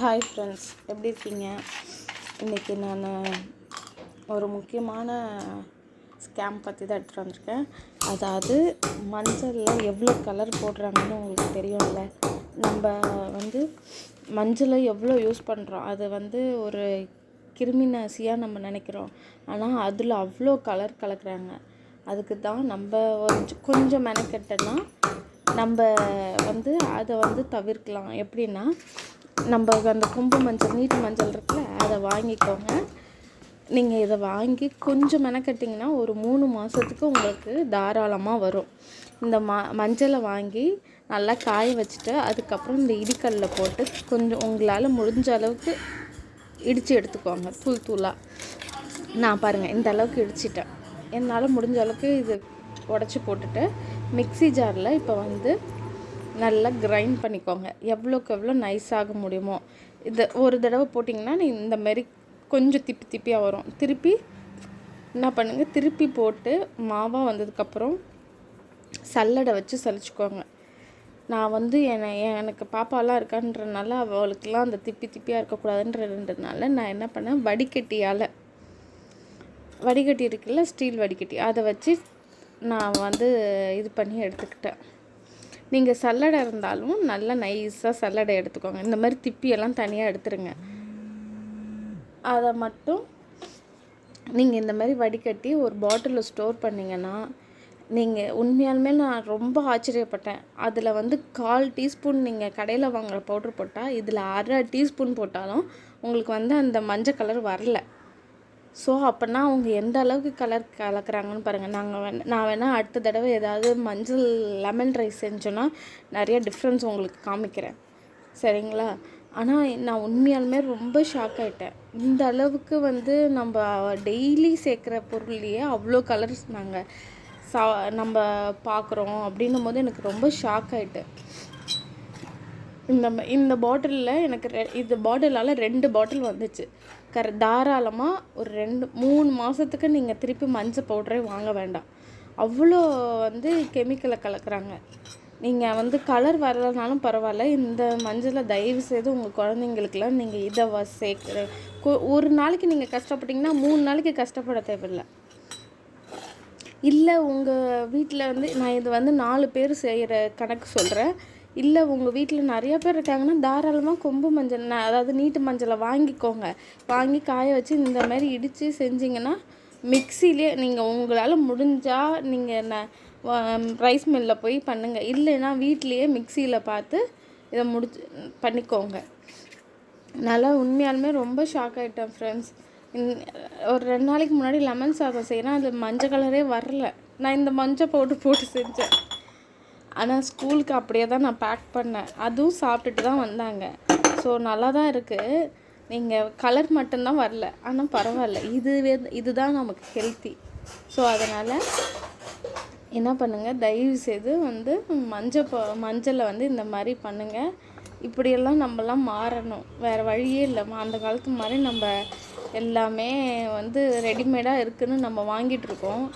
Hi friends, எப்படி இருக்கீங்க? இன்றைக்கி நான் ஒரு முக்கியமான ஸ்கேம் பற்றி தான் எடுத்துகிட்டு வந்திருக்கேன். அதாவது மஞ்சளில் எவ்வளோ கலர் போடுறாங்கன்னு உங்களுக்கு தெரியும்ல. நம்ம மஞ்சளை எவ்வளோ யூஸ் பண்ணுறோம், அது ஒரு கிருமி நாசியாக நம்ம நினைக்கிறோம். ஆனால் அதில் அவ்வளோ கலர் கலக்கிறாங்க. அதுக்கு தான் நம்ம கொஞ்சம் மெனக்கெட்டோன்னா நம்ம அதை தவிர்க்கலாம். எப்படின்னா, நம்ம அந்த கொம்பு மஞ்சள், நீட்டு மஞ்சள் இருக்குல்ல, அதை வாங்கிக்கோங்க. நீங்கள் இதை வாங்கி கொஞ்சம் மெனக்கட்டிங்கன்னா ஒரு 3 மாதத்துக்கு உங்களுக்கு தாராளமாக வரும். இந்த மஞ்சளை வாங்கி நல்லா காய வச்சுட்டு, அதுக்கப்புறம் இந்த இடிக்கல்லில் போட்டு கொஞ்சம் உங்களால் முடிஞ்ச அளவுக்கு இடித்து எடுத்துக்கோங்க, தூள் தூளாக. நான் பாருங்கள் இந்த அளவுக்கு இடிச்சிட்டேன். என்னால் முடிஞ்ச அளவுக்கு இது உடச்சி போட்டுட்டு மிக்ஸி ஜாரில் இப்போ நல்லா கிரைண்ட் பண்ணிக்கோங்க. எவ்வளோக்கு எவ்வளோ நைஸாக முடியுமோ. இதை ஒரு தடவை போட்டிங்கன்னா இந்த மாதிரி கொஞ்சம் திப்பியாக வரும். திருப்பி என்ன பண்ணுங்கள், திருப்பி போட்டு மாவாக வந்ததுக்கப்புறம் சல்லடை வச்சு சலிச்சுக்கோங்க. நான் எனக்கு பாப்பாலாம் இருக்கான்றனால அவளுக்கெலாம் அந்த திப்பியாக இருக்கக்கூடாதுன்றதுனால நான் என்ன பண்ணேன், வடிகட்டி இருக்குல்ல, ஸ்டீல் வடிகட்டி, அதை வச்சு நான் இது பண்ணி எடுத்துக்கிட்டேன். நீங்கள் சல்லடை இருந்தாலும் நல்லா நைஸாக சல்லடை எடுத்துக்கோங்க. இந்த மாதிரி திப்பியெல்லாம் தனியாக எடுத்துருங்க. அதை மட்டும் நீங்கள் இந்த மாதிரி வடிகட்டி ஒரு பாட்டிலில் ஸ்டோர் பண்ணிங்கன்னா, நீங்கள் உண்மையாலுமே நான் ரொம்ப ஆச்சரியப்பட்டேன். அதில் 1/4 டீஸ்பூன் நீங்கள் கடையில் வாங்குகிற பவுட்ரு போட்டால், இதில் 1/2 டீஸ்பூன் போட்டாலும் உங்களுக்கு அந்த மஞ்சள் கலர் வரல. ஸோ அப்போனா அவங்க எந்த அளவுக்கு கலர் கலக்கிறாங்கன்னு பாருங்கள். நான் வேணால் அடுத்த தடவை ஏதாவது மஞ்சள் லெமன் ரைஸ் செஞ்சோன்னா நிறைய டிஃப்ரென்ஸ் உங்களுக்கு காமிக்கிறேன், சரிங்களா? ஆனால் நான் உண்மையாலுமே ரொம்ப ஷாக் ஆகிட்டேன். இந்த அளவுக்கு நம்ம டெய்லி சேர்க்குற பொருள்லேயே அவ்வளோ கலர்ஸ் நம்ம பார்க்குறோம் அப்படின்னும் போது எனக்கு ரொம்ப ஷாக் ஆகிட்டேன். இந்த பாட்டிலில் எனக்கு இந்த பாட்டிலால் 2 பாட்டில் வந்துச்சு. தாராளமாக ஒரு 2-3 மாதத்துக்கு நீங்கள் திருப்பி மஞ்சள் பவுடரே வாங்க வேண்டாம். அவ்வளோ கெமிக்கலை கலக்கிறாங்க. நீங்கள் கலர் வரலனாலும் பரவாயில்ல, இந்த மஞ்சளை தயவு செய்து உங்கள் குழந்தைங்களுக்கெல்லாம் நீங்கள் இதை சேர்க்குற ஒரு நாளைக்கு நீங்கள் கஷ்டப்பட்டிங்கன்னா 3 நாளைக்கு கஷ்டப்பட தேவையில்லை. இல்லை உங்கள் வீட்டில் நான் இது 4 பேர் செய்கிற கணக்கு சொல்கிறேன். இல்லை உங்கள் வீட்டில் நிறையா பேர் இருக்காங்கன்னா தாராளமாக கொம்பு மஞ்சள், அதாவது நீட்டு மஞ்சளை வாங்கிக்கோங்க. வாங்கி காய வச்சு இந்த மாதிரி இடித்து செஞ்சிங்கன்னா, மிக்சிலே நீங்கள் உங்களால் முடிஞ்சால் நீங்கள் ரைஸ் மில்லில் போய் பண்ணுங்கள். இல்லைன்னா வீட்லேயே மிக்சியில் பார்த்து இதை பண்ணிக்கோங்க. நல்லா உண்மையாலுமே ரொம்ப ஷாக் ஆகிட்டேன் ஃப்ரெண்ட்ஸ். ஒரு 2 நாளைக்கு முன்னாடி லெமன் சாதம் செய்கிறேன், அது மஞ்சள் கலரே வரல. நான் இந்த மஞ்சள் பவுடர் போட்டு செஞ்சேன். ஆனால் ஸ்கூலுக்கு அப்படியே தான் நான் பேக் பண்ணேன். அதுவும் சாப்பிட்டுட்டு தான் வந்தாங்க. ஸோ நல்லா தான் இருக்குது. நீங்கள் கலர் மட்டும்தான் வரல, ஆனால் பரவாயில்ல. இதுதான் நமக்கு ஹெல்த்தி. ஸோ அதனால் என்ன பண்ணுங்கள், தயவுசெய்து மஞ்சளை இந்த மாதிரி பண்ணுங்கள். இப்படியெல்லாம் நம்மலாம் மாறணும், வேறு வழியே இல்லை. அந்த காலத்து மாதிரி நம்ம எல்லாமே ரெடிமேடாக இருக்குதுன்னு நம்ம வாங்கிட்டுருக்கோம்.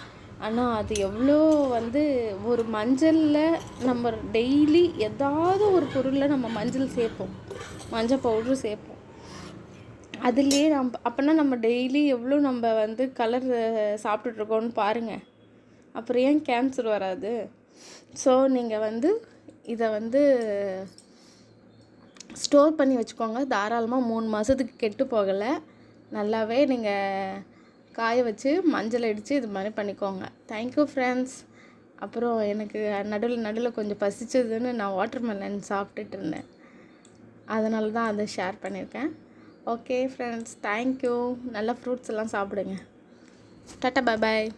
ஆனால் அது எவ்வளோ ஒரு மஞ்சளில் நம்ம டெய்லி ஏதாவது ஒரு பொருளில் நம்ம மஞ்சள் சேர்ப்போம், மஞ்சள் பவுட்ரு சேர்ப்போம். அதுலேயே அப்போனா நம்ம டெய்லி எவ்வளோ நம்ம கலர் சாப்பிட்டுட்ருக்கோன்னு பாருங்கள். அப்புறம் ஏன் கேன்சர் வராது? ஸோ நீங்கள் இதை ஸ்டோர் பண்ணி வச்சுக்கோங்க. தாராளமாக 3 மாதத்துக்கு கெட்டு போகலை. நல்லாவே நீங்கள் காய வச்சு மஞ்சள் அடித்து இது மாதிரி பண்ணிக்கோங்க. Thank you friends. அப்புறம் எனக்கு நடுவில் கொஞ்சம் பசிச்சதுன்னு நான் வாட்டர்மெலன் சாப்பிட்டுட்டு இருந்தேன். அதனால தான் அதை ஷேர் பண்ணியிருக்கேன். Okay friends, thank you. நல்லா ஃப்ரூட்ஸ் எல்லாம் சாப்பிடுங்க. டாட்டா, பாய் பாய்.